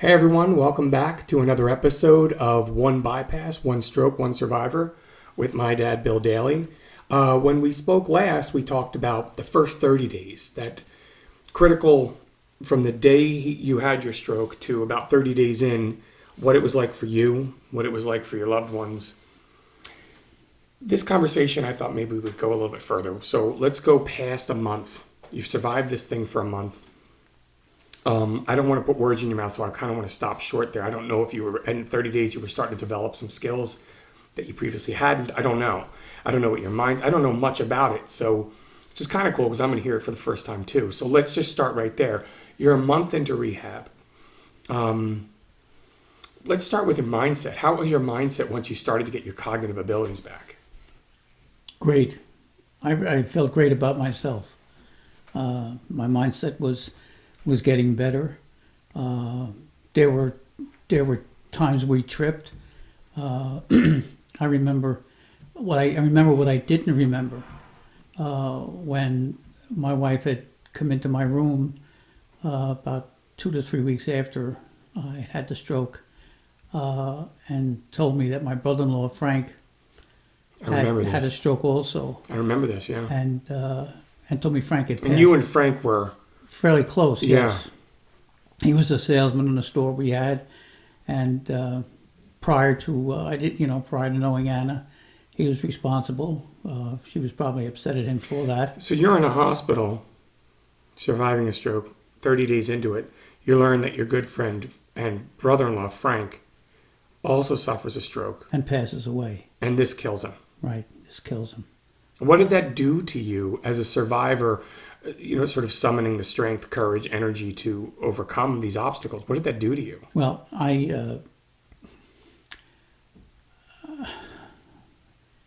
Hey everyone, welcome back to another episode of One Bypass, One Stroke, One Survivor with my dad, Bill Daly. When we spoke last, we talked about the first 30 days, that critical from the day you had your stroke to about 30 days in, what it was like for you, what it was like for your loved ones. This conversation, I thought maybe we would go a little bit further. So let's go past a month. You've survived this thing for a month. I don't want to put words in your mouth, so I kind of want to stop short there. I don't know if you were, in 30 days, you were starting to develop some skills that you previously hadn't. I don't know. I don't know what your mind, I don't know much about it. So it's just kind of cool because I'm going to hear it for the first time too. So let's just start right there. You're a month into rehab. Let's start with your mindset. How was your mindset once you started to get your cognitive abilities back? Great. I felt great about myself. My mindset was getting better. There were times we tripped. I remember what I didn't remember when my wife had come into my room about 2 to 3 weeks after I had the stroke and told me that my brother-in-law Frank had a stroke also. I remember this, yeah. And told me Frank had passed. And you and Frank were fairly close, yeah. Yes. He was a salesman in the store we had, and prior to knowing Anna, he was responsible. She was probably upset at him for that. So you're in a hospital, surviving a stroke. 30 days into it, you learn that your good friend and brother-in-law Frank also suffers a stroke And passes away. and this kills him. Right, this kills him. What did that do to you as a survivor? Sort of summoning the strength, courage, energy to overcome these obstacles. What did that do to you? Well, I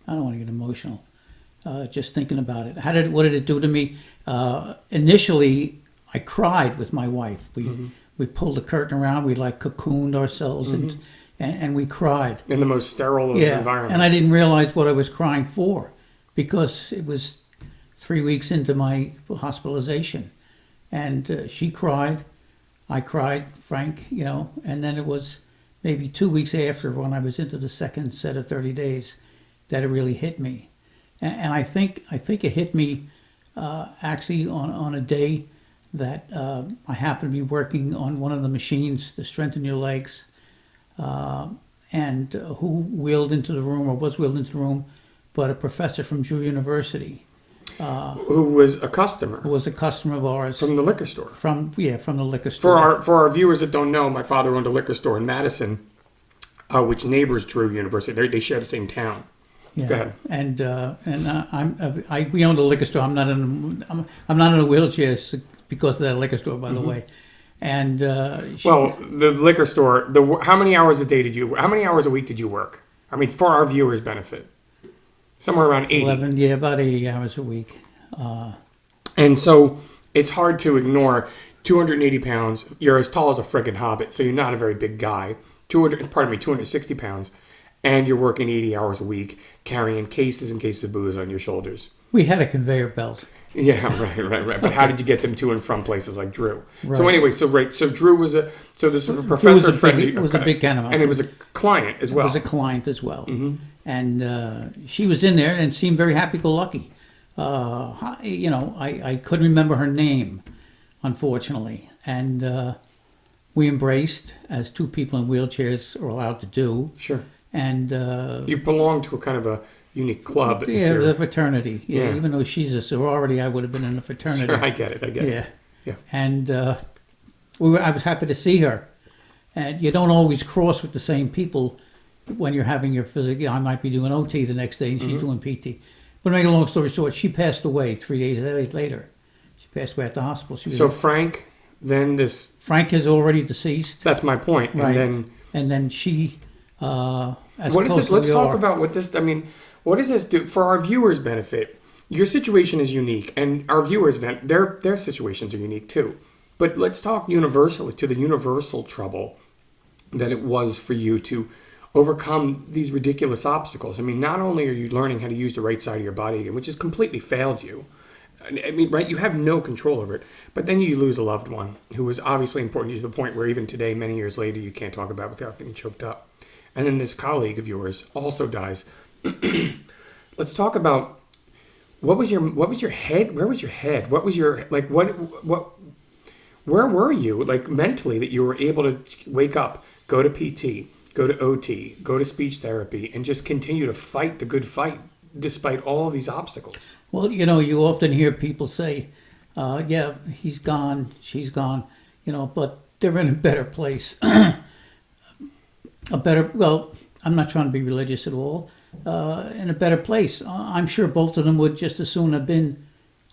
don't want to get emotional. Just thinking about it. What did it do to me? Initially, I cried with my wife. We pulled the curtain around. We cocooned ourselves and we cried In the most sterile of environments. And I didn't realize what I was crying for because it was 3 weeks into my hospitalization, and she cried, I cried, Frank, and then it was maybe 2 weeks after, when I was into the second set of 30 days, that it really hit me, and I think it hit me actually on a day that I happened to be working on one of the machines to strengthen your legs, and who wheeled into the room, or was wheeled into the room, but a professor from Drew University. Who was a customer. Who was a customer of ours. From the liquor store. From the liquor store. For our viewers that don't know, my father owned a liquor store in Madison, which neighbors Drew University. They share the same town. Yeah. Go ahead. And we owned a liquor store. I'm not in a wheelchair because of that liquor store, by the way. And the liquor store. How many hours a week did you work? I mean, for our viewers' benefit. Somewhere around 80. About 80 hours a week. And so it's hard to ignore 280 pounds. You're as tall as a friggin' hobbit, so you're not a very big guy. 260 pounds. And you're working 80 hours a week, carrying cases and cases of booze on your shoulders. We had a conveyor belt. Yeah, right. But how did you get them to and from places like Drew? Right. So anyway, so Drew was this was a professor friend. It was a big animal. And it was a client as well. It was a client as well. Mm-hmm. And she was in there and seemed very happy-go-lucky. I couldn't remember her name, unfortunately. And we embraced, as two people in wheelchairs are allowed to do. Sure. And you belong to a kind of a unique club. Yeah, the fraternity. Yeah, even though she's a sorority, I would have been in a fraternity. Sure, I get it. Yeah. And I was happy to see her. And you don't always cross with the same people when you're having your physical. I might be doing OT the next day and she's doing PT. But to make a long story short, she passed away 3 days later. She passed away at the hospital. Frank, Frank is already deceased. That's my point. Right. And then she, let's talk about what this, what does this do for our viewers' benefit? Your situation is unique, and our viewers' their situations are unique too. But let's talk universally to the universal trouble that it was for you to overcome these ridiculous obstacles. Not only are you learning how to use the right side of your body again, which has completely failed you, I mean, right? You have no control over it. But then you lose a loved one who was obviously important to you to the point where even today, many years later, you can't talk about it without getting choked up. And then this colleague of yours also dies. Let's talk about what was your head? Where was your head? What was your like? Where were you like mentally that you were able to wake up, go to PT, go to OT, go to speech therapy, and just continue to fight the good fight despite all of these obstacles? Well, you know, you often hear people say, yeah, he's gone, she's gone, you know, but they're in a better place. Well, I'm not trying to be religious at all, in a better place. I'm sure both of them would just as soon have been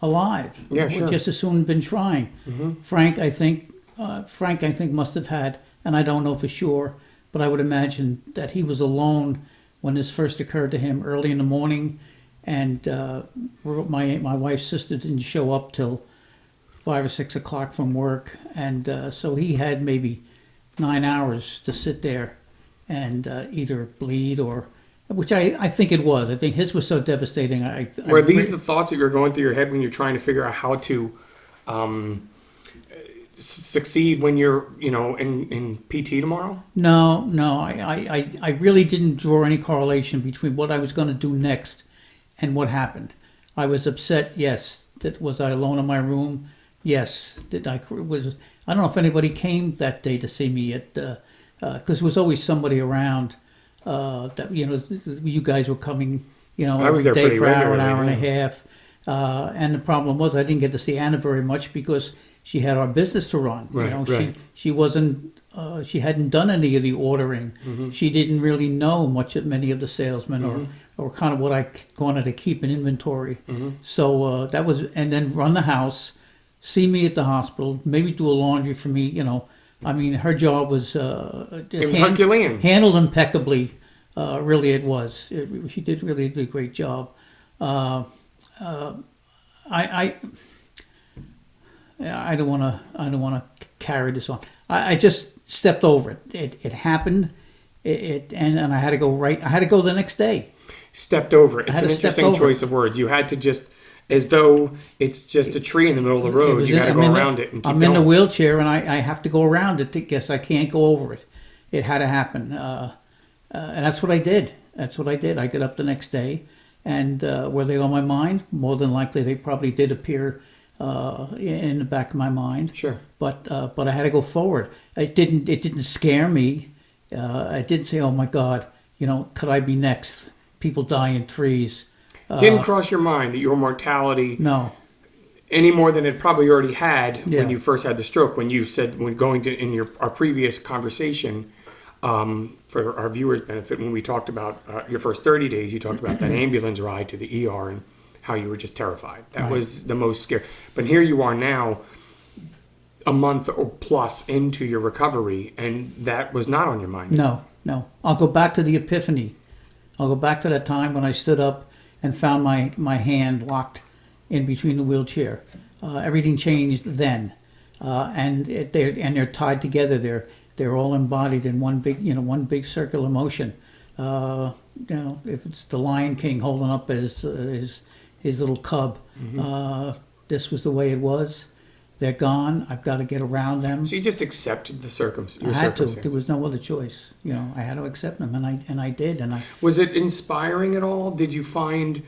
alive. Yeah, sure. Would just as soon have been trying. Mm-hmm. Frank, I think must have had, and I don't know for sure, but I would imagine that he was alone when this first occurred to him early in the morning, and my wife's sister didn't show up till 5 or 6 o'clock from work, and so he had maybe 9 hours to sit there and either bleed or, which I think it was. I think his was so devastating. Were these the thoughts that you're going through your head when you're trying to figure out how to succeed when you're, in PT tomorrow? No. I really didn't draw any correlation between what I was going to do next and what happened. I was upset. Yes. Was I alone in my room? Yes. I don't know if anybody came that day to see me because there was always somebody around. That you guys were coming, I was every there day for an hour regularly, and a half. And the problem was I didn't get to see Anna very much because she had our business to run. Right, right. She wasn't. She hadn't done any of the ordering. Mm-hmm. She didn't really know much of many of the salesmen or kind of what I wanted to keep in inventory. Mm-hmm. So that was, and then run the house, see me at the hospital, maybe do a laundry for me. I mean, her job was Herculean. handled impeccably. Really, it was. She did really do a great job. I don't want to carry this on. I just stepped over it. It happened. And I had to go right. I had to go the next day. Stepped over it. It's an interesting choice of words. You had to just, as though it's just a tree in the middle of the road. You got to go around it and keep I'm going. in a wheelchair and I have to go around it. I guess I can't go over it. It had to happen. And that's what I did. I got up the next day, and were they on my mind? More than likely, they probably did appear in the back of my mind. Sure. But I had to go forward. It didn't scare me. I didn't say, "Oh my God, could I be next?" People die in trees. Didn't cross your mind that your mortality, no, any more than it probably already had Yeah. when you first had the stroke. When you said, when going to in our previous conversation, for our viewers' benefit, when we talked about your first 30 days, you talked about that ambulance ride to the ER and how you were just terrified. That was the most scary. But here you are now, a month or plus into your recovery, and that was not on your mind. No. I'll go back to the epiphany. I'll go back to that time when I stood up and found my hand locked in between the wheelchair. Everything changed then, and they're tied together. They're all embodied in one big circular motion. If it's the Lion King holding up his little cub, this was the way it was. They're gone. I've got to get around them. So you just accepted the circumstances. I had to. There was no other choice. I had to accept them, and I did. Was it inspiring at all? Did you find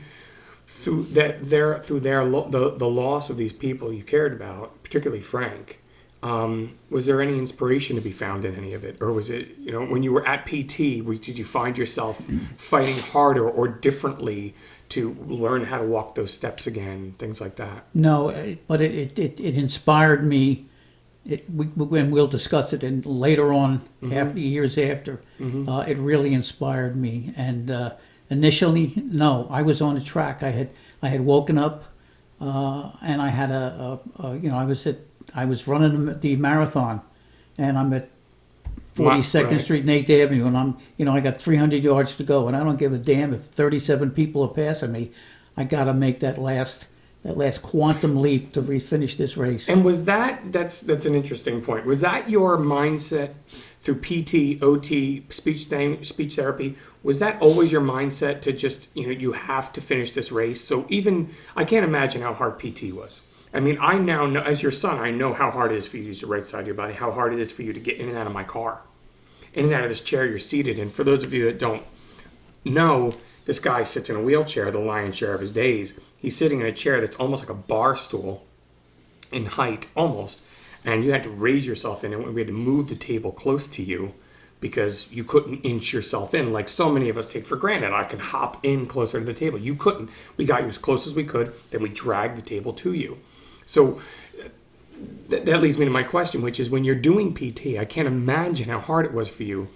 the loss of these people you cared about, particularly Frank? Was there any inspiration to be found in any of it, or was it when you were at PT? Did you find yourself fighting harder or differently to learn how to walk those steps again, things like that? No, but it inspired me. When we'll discuss it, and later on, after years after, it really inspired me. And initially, no, I was on a track. I had woken up, and I had I was running the marathon, and I'm at 42nd Street and 8th Avenue, and I got 300 yards to go, and I don't give a damn if 37 people are passing me. I got to make that last quantum leap to finish this race. And was that's an interesting point. Was that your mindset through PT, OT, speech therapy? Was that always your mindset to just, you have to finish this race? So even, I can't imagine how hard PT was. I mean, I now know, as your son, I know how hard it is for you to use the right side of your body, how hard it is for you to get in and out of my car, in and out of this chair you're seated in. For those of you that don't know, this guy sits in a wheelchair the lion's share of his days. He's sitting in a chair that's almost like a bar stool in height, almost. And you had to raise yourself in, and we had to move the table close to you because you couldn't inch yourself in like so many of us take for granted. I can hop in closer to the table. You couldn't. We got you as close as we could, then we dragged the table to you. So that leads me to my question, which is when you're doing PT, I can't imagine how hard it was for you.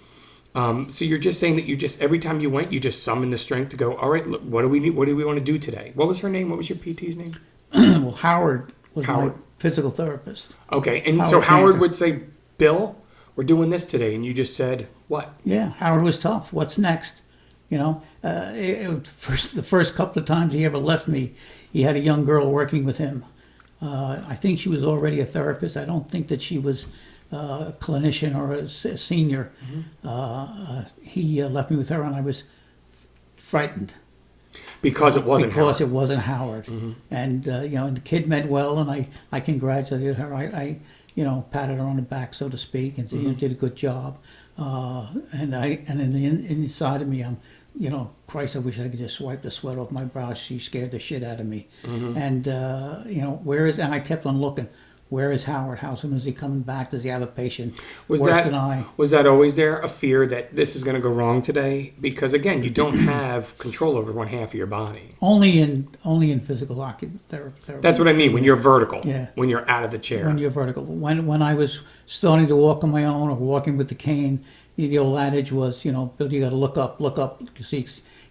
So you're just saying that you just, every time you went, you just summoned the strength to go, all right, look, what do we need? What do we want to do today? What was her name? What was your PT's name? Well, Howard was my physical therapist. Okay, and so Howard would say, Bill, we're doing this today, and you just said, what? Yeah, Howard was tough. What's next? The first couple of times he ever left me, he had a young girl working with him. I think she was already a therapist. I don't think that she was a clinician or a senior. He left me with her, and I was frightened. Because it wasn't Howard. Because it wasn't Howard. Mm-hmm. And, and the kid meant well, and I congratulated her. I patted her on the back, so to speak, and said, did a good job. And in the inside of me, I'm, Christ, I wish I could just wipe the sweat off my brow. She scared the shit out of me. Mm-hmm. And, and I kept on looking. Where is Howard? How soon is he coming back? Does he have a patient worse than I? Was that always there, a fear that this is going to go wrong today? Because again, you don't have control over one half of your body. Only in physical therapy. That's what I mean. When you're vertical. Yeah. When you're out of the chair. When you're vertical. When I was starting to walk on my own or walking with the cane, the old adage was, Bill, you got to look up. You see,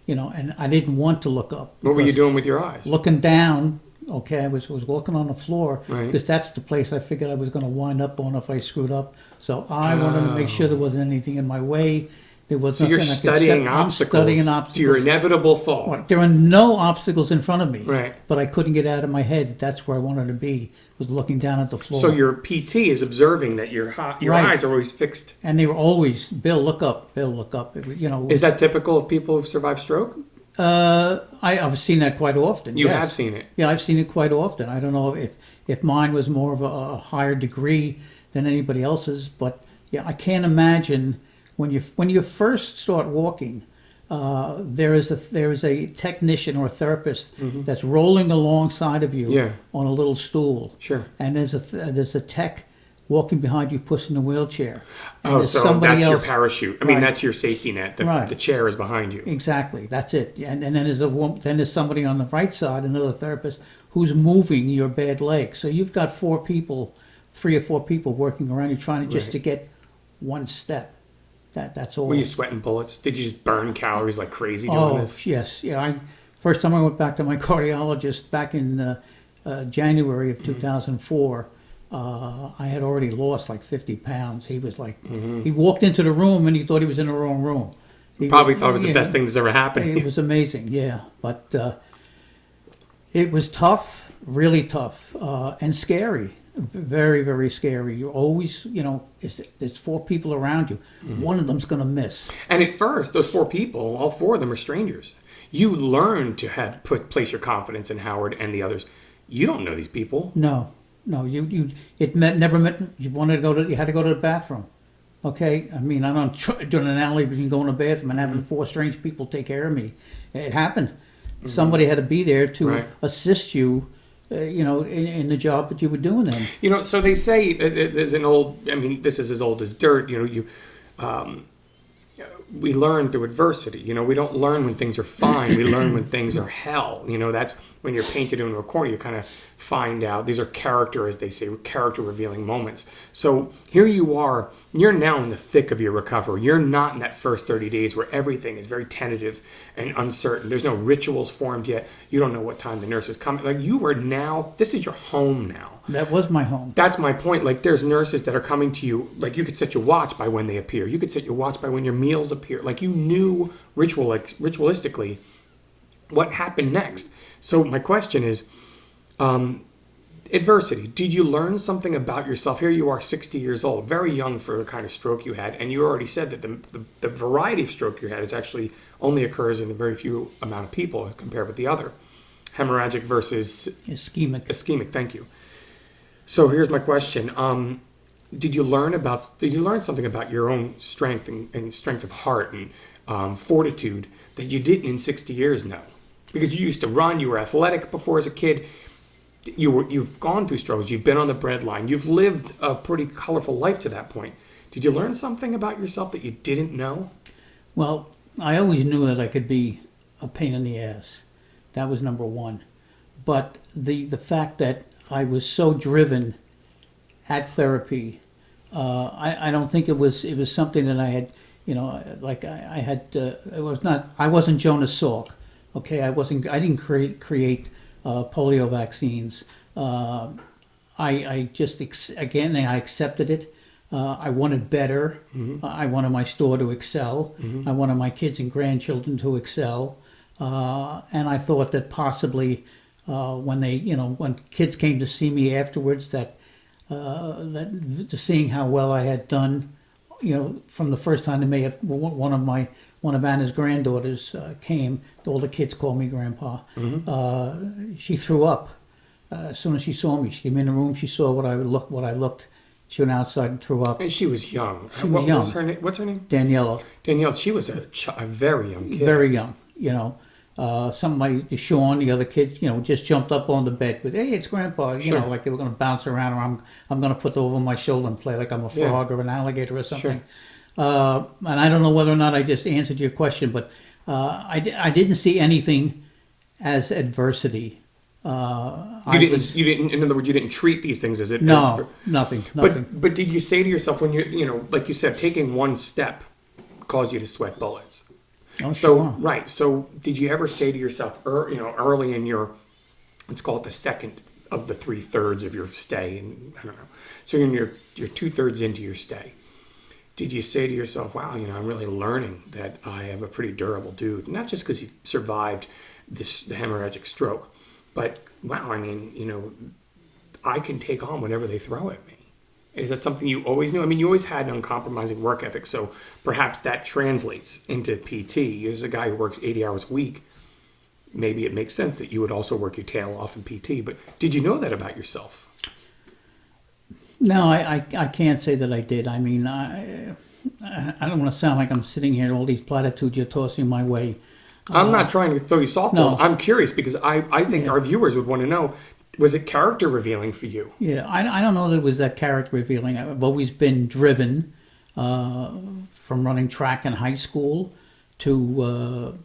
and I didn't want to look up. What were you doing with your eyes? Looking down. Okay, I was walking on the floor because that's the place I figured I was going to wind up on if I screwed up. So I wanted to make sure there wasn't anything in my way. There was so you're studying obstacles. I'm studying obstacles. To your inevitable fall. Right. There are no obstacles in front of me. Right. But I couldn't get out of my head. That's where I wanted to be, was looking down at the floor. So your PT is observing that your eyes are always fixed. And they were always, Bill, look up. Bill, look up. Is that typical of people who've survived stroke? I've seen that quite often. You have seen it? Yeah, I've seen it quite often. I don't know if mine was more of a higher degree than anybody else's, but yeah, I can't imagine when you first start walking, there is a technician or a therapist that's rolling alongside of you on a little stool. Sure. And there's a tech walking behind you, pushing the wheelchair. And so that's your parachute. I mean, that's your safety net. The chair is behind you. Exactly. That's it. And then there's somebody on the right side, another therapist, who's moving your bad leg. So you've got 3 or 4 people working around you trying to get one step. That's all. Were you sweating bullets? Did you just burn calories like crazy doing this? Oh, yes. Yeah. First time I went back to my cardiologist back in January of 2004, I had already lost like 50 pounds. He was like, he walked into the room and he thought he was in the wrong room. He probably thought it was the best thing that's ever happened. It was amazing, yeah. But it was tough, really tough, and scary. Very, very scary. You're always, there's 4 people around you. One of them's going to miss. And at first, those 4 people, all 4 of them are strangers. You learn to place your confidence in Howard and the others. You don't know these people. No, never meant you wanted to you had to go to the bathroom. Okay, I mean, I'm not doing an alley between going to the bathroom and having 4 strange people take care of me. It happened. Somebody had to be there to assist you. In the job that you were doing then. So they say there's an old. I mean, this is as old as dirt. We learn through adversity. We don't learn when things are fine. We learn when things are hell. That's when you're painted into a corner. You kind of find out these are character, as they say, character revealing moments. So here you are. You're now in the thick of your recovery. You're not in that first 30 days where everything is very tentative and uncertain. There's no rituals formed yet. You don't know what time the nurse is coming. Like you are now. This is your home now. That was my home. That's my point. Like there's nurses that are coming to you. Like you could set your watch by when they appear. You could set your watch by when your meals appear. Like you knew ritualistically what happened next. So my question is, Adversity. Did you learn something about yourself? Here you are, 60 years old, very young for the kind of stroke you had, and you already said that the variety of stroke you had is actually only occurs in a very few amount of people as compared with the other. Hemorrhagic versus Ischemic. Ischemic. Thank you. So here's my question. Did you learn something about your own strength and strength of heart and fortitude that you didn't in 60 years know? Because you used to run, you were athletic before as a kid. You've gone through struggles. You've been on the breadline. You've lived a pretty colorful life to that point. Did you learn something about yourself that you didn't know? Well, I always knew that I could be a pain in the ass. That was number one. But the fact that I was so driven at therapy, I don't think it was something that I had, like I had. I wasn't Jonas Salk. Okay, I didn't create polio vaccines. I just I accepted it. I wanted better. Mm-hmm. I wanted my store to excel. Mm-hmm. I wanted my kids and grandchildren to excel. And I thought that possibly when kids came to see me afterwards, that seeing how well I had done, from the first time they may have one of Anna's granddaughters came. All the kids called me Grandpa. Mm-hmm. She threw up as soon as she saw me. She came in the room. She saw what I looked. She went outside and threw up. And she was young. She was young. What's her name? Daniela. Danielle. She was a very young kid. Very young. Sean, the other kids, just jumped up on the bed with, "Hey, it's Grandpa," Sure. Like they were going to bounce around, or I'm going to put over my shoulder and play like I'm a frog or an alligator or something. Sure. And I don't know whether or not I just answered your question, but I didn't see anything as adversity. You didn't. In other words, you didn't treat these things as it. No, nothing. But did you say to yourself when you like you said, taking one step caused you to sweat bullets? Oh, So sure. right. So did you ever say to yourself, early in your, let's call it the second of the 3/3 of your stay, and I don't know. So you're in your 2/3 into your stay. Did you say to yourself, "Wow, I'm really learning that I am a pretty durable dude," not just because you survived the hemorrhagic stroke, but wow, I can take on whatever they throw at me. Is that something you always knew? I mean, you always had an uncompromising work ethic, so perhaps that translates into PT. As a guy who works 80 hours a week, maybe it makes sense that you would also work your tail off in PT. But did you know that about yourself? No, I can't say that I did. I mean, I don't want to sound like I'm sitting here and all these platitudes you're tossing my way. I'm not trying to throw you softballs. No. I'm curious because I think our viewers would want to know, was it character revealing for you? Yeah, I don't know that it was that character revealing. I've always been driven from running track in high school to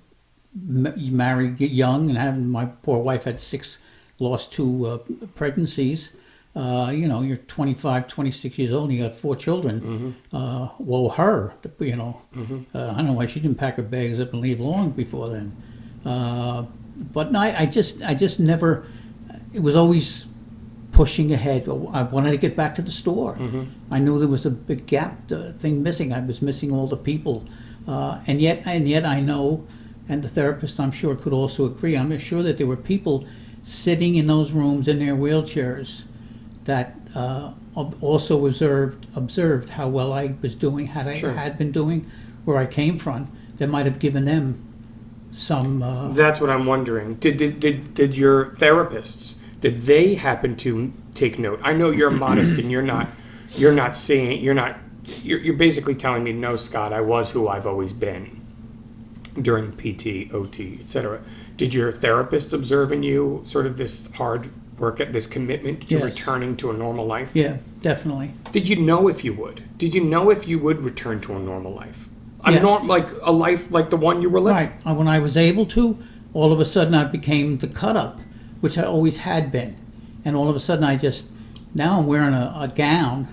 marry young and having my poor wife had lost two pregnancies. You're 25, 26 years old and you got 4 children. Mm-hmm. Her. Mm-hmm. I don't know why she didn't pack her bags up and leave long before then. But no, I just never. It was always pushing ahead. I wanted to get back to the store. Mm-hmm. I knew there was a big gap, thing missing. I was missing all the people, and yet I know, and the therapist I'm sure could also agree. I'm sure that there were people sitting in those rooms in their wheelchairs that also observed how well I was doing, had been doing, where I came from. That might have given them some. That's what I'm wondering. Did your therapists? Did they happen to take note? I know you're modest and you're basically telling me, no, Scott, I was who I've always been during PT, OT, etc. Did your therapist observe in you sort of this hard work, this commitment to returning to a normal life? Yeah, definitely. Did you know if you would? Did you know if you would return to a normal life? Like a life like the one you were living? Right. When I was able to, all of a sudden I became the cut-up, which I always had been. And all of a sudden now I'm wearing a gown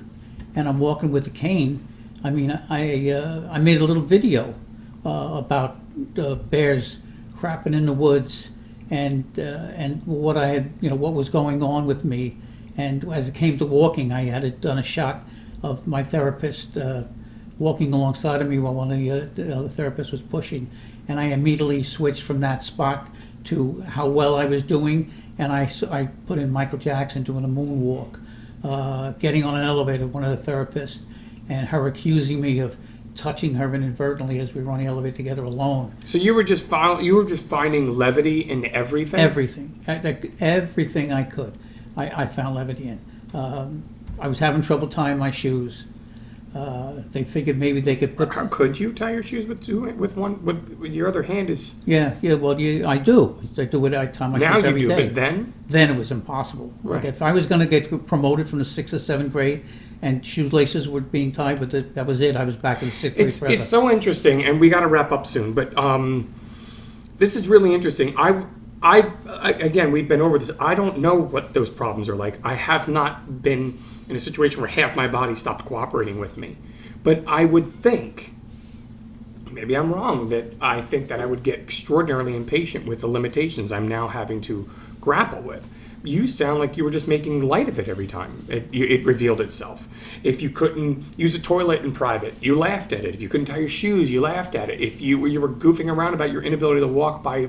and I'm walking with a cane. I mean, I made a little video about bears crapping in the woods and what I had, what was going on with me. And as it came to walking, I had done a shot of my therapist walking alongside of me while one of the other therapists was pushing. And I immediately switched from that spot to how well I was doing, and I put in Michael Jackson doing a moonwalk, getting on an elevator with one of the therapists, and her accusing me of touching her inadvertently as we were on the elevator together alone. So you were just finding levity in everything? Everything. Everything I could. I found levity in. I was having trouble tying my shoes. They figured maybe they could put... How could you tie your shoes with your other hand? Is I do. I do it. I tie my now shoes every you do, day. but then it was impossible. Right. Like if I was going to get promoted from the 6th or 7th grade and shoelaces were being tied, but that was it. I was back in the 6th grade forever. It's so interesting, and we got to wrap up soon. But this is really interesting. I again, we've been over this. I don't know what those problems are like. I have not been in a situation where half my body stopped cooperating with me. But I would think, maybe I'm wrong, that I think that I would get extraordinarily impatient with the limitations I'm now having to grapple with. You sound like you were just making light of it every time it revealed itself. If you couldn't use a toilet in private, you laughed at it. If you couldn't tie your shoes, you laughed at it. If you were goofing around about your inability to walk by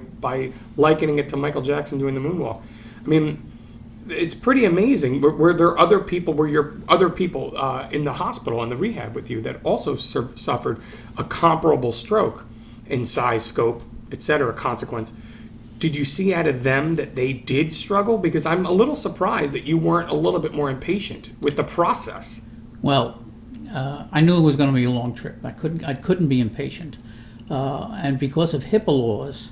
likening it to Michael Jackson doing the moonwalk. I mean, it's pretty amazing. Were there other people, in the hospital, in the rehab with you that also suffered a comparable stroke in size, scope, etc., consequence? Did you see out of them that they did struggle? Because I'm a little surprised that you weren't a little bit more impatient with the process. Well, I knew it was going to be a long trip. I couldn't be impatient. And because of HIPAA laws,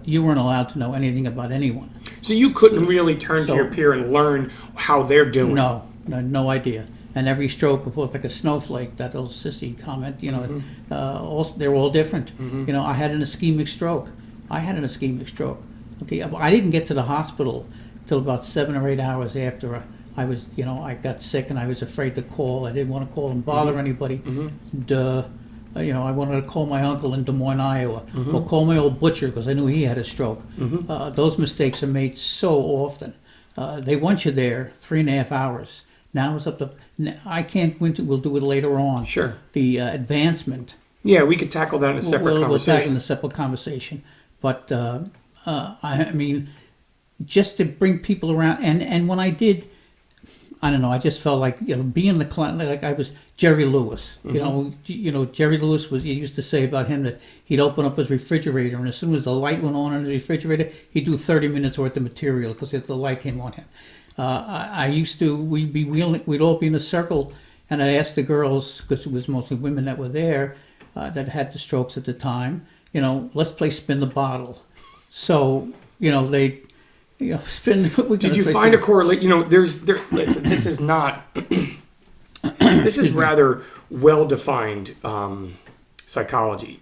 you weren't allowed to know anything about anyone. So you couldn't really turn to your peer and learn how they're doing? No idea. And every stroke was like a snowflake, that old sissy comment, they're all different. Mm-hmm. I had an ischemic stroke. Okay, I didn't get to the hospital till about 7 or 8 hours after I got sick, and I was afraid to call. I didn't want to call and bother anybody. Mm-hmm. I wanted to call my uncle in Des Moines, Iowa, or call my old butcher because I knew he had a stroke. Mm-hmm. Those mistakes are made so often. They want you there 3.5 hours. Now it's up to... I can't win. We'll do it later on. Sure. The advancement. Yeah, we could tackle that in a separate conversation. We'll tackle in a separate conversation. But, I mean, just to bring people around, and when I did, I don't know, I just felt like, being the client, like I was Jerry Lewis. Mm-hmm. Jerry Lewis he used to say about him that he'd open up his refrigerator, and as soon as the light went on in the refrigerator, he'd do 30 minutes worth of material because the light came on him. We'd all be in a circle, and I'd ask the girls, because it was mostly women that were there, that had the strokes at the time, let's play spin the bottle. So, they spin. Did you find a correlation? Listen, this is not. This is rather well-defined psychology.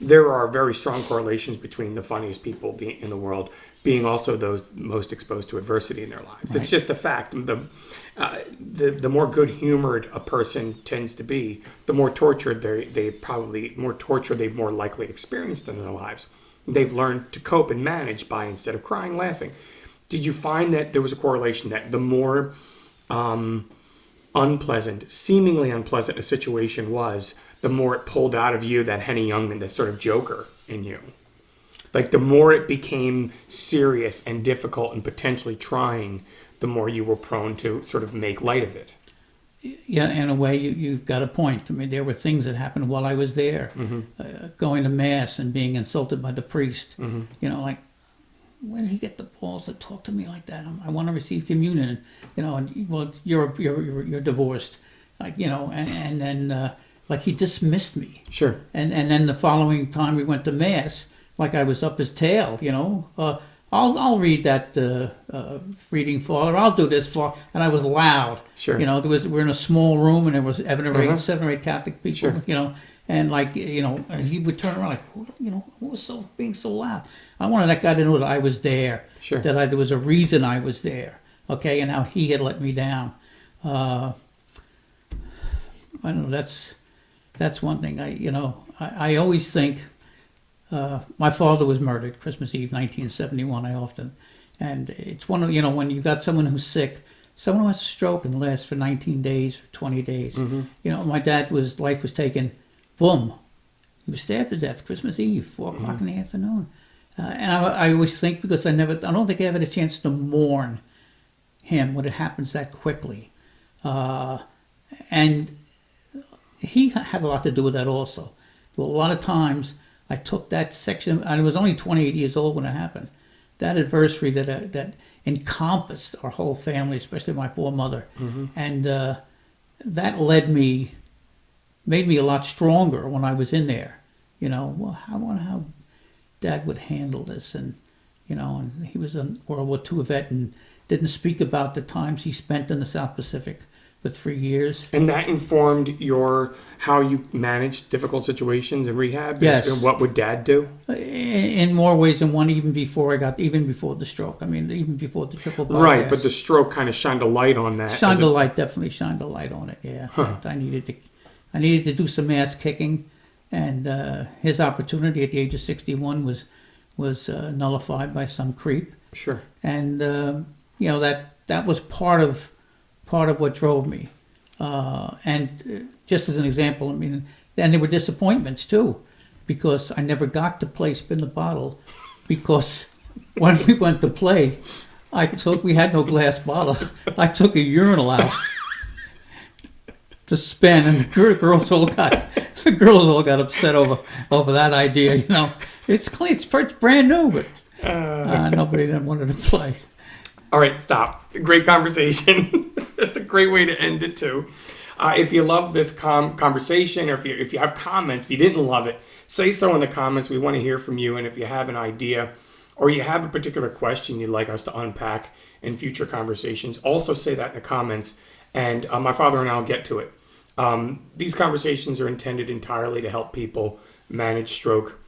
There are very strong correlations between the funniest people in the world being also those most exposed to adversity in their lives. Right. It's just a fact. The more good-humored a person tends to be, the more tortured they've more likely experienced in their lives. They've learned to cope and manage by, instead of crying, laughing. Did you find that there was a correlation that the more seemingly unpleasant a situation was, the more it pulled out of you that Henny Youngman, that sort of joker in you? Like, the more it became serious and difficult and potentially trying, the more you were prone to sort of make light of it. Yeah, in a way, you've got a point. I mean, there were things that happened while I was there, going to Mass and being insulted by the priest. Mm-hmm. Like, where did he get the balls to talk to me like that? I want to receive communion, and you're divorced, and then like he dismissed me. Sure. And then the following time we went to Mass, like I was up his tail, I'll read that reading, Father. I'll do this, Father. And I was loud. Sure. We're in a small room, and there was 7 or 8 Catholic people. Sure. And and he would turn around like, who was being so loud? I wanted that guy to know that I was there. Sure. That there was a reason I was there. Okay, and how he had let me down. I don't know. That's one thing. I always think. My father was murdered Christmas Eve, 1971. And it's one of, when you got someone who's sick, someone who has a stroke and lasts for 19 days or 20 days. Mm-hmm. My dad's life was taken, boom. He was stabbed to death Christmas Eve, 4 o'clock in the afternoon. And I always think, because I don't think I ever had a chance to mourn him when it happens that quickly. And he had a lot to do with that also. So a lot of times I took that section, and I was only 28 years old when it happened, that adversary that encompassed our whole family, especially my poor mother. Mm-hmm. And that made me a lot stronger when I was in there. Well, I wonder how Dad would handle this. And he was a World War II vet and didn't speak about the times he spent in the South Pacific for 3 years. And that informed how you managed difficult situations in rehab? Yes. And what would Dad do? In more ways than one, even before the stroke. I mean, even before the triple bypass. Right, but the stroke kind of shined a light on that. Definitely shined a light on it, yeah. Huh. I needed to do some ass kicking, and his opportunity at the age of 61 was nullified by some creep. Sure. And, that was part of what drove me. And just as an example, I mean, and there were disappointments too, because I never got to play Spin the Bottle, because when we went to play, we had no glass bottle. I took a urinal out to spin, and the girls all got upset over that idea. It's clean, it's brand new, but nobody then wanted to play. All right, stop. Great conversation. That's a great way to end it too. If you love this conversation, or if you have comments, if you didn't love it, say so in the comments. We want to hear from you. And if you have an idea or you have a particular question you'd like us to unpack in future conversations, also say that in the comments, and my father and I will get to it. These conversations are intended entirely to help people manage stroke,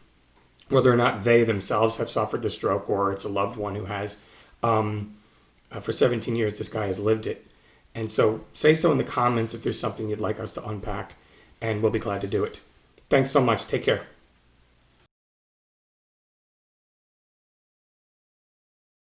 whether or not they themselves have suffered the stroke or it's a loved one who has. For 17 years, this guy has lived it. And so say so in the comments if there's something you'd like us to unpack, and we'll be glad to do it. Thanks so much. Take care.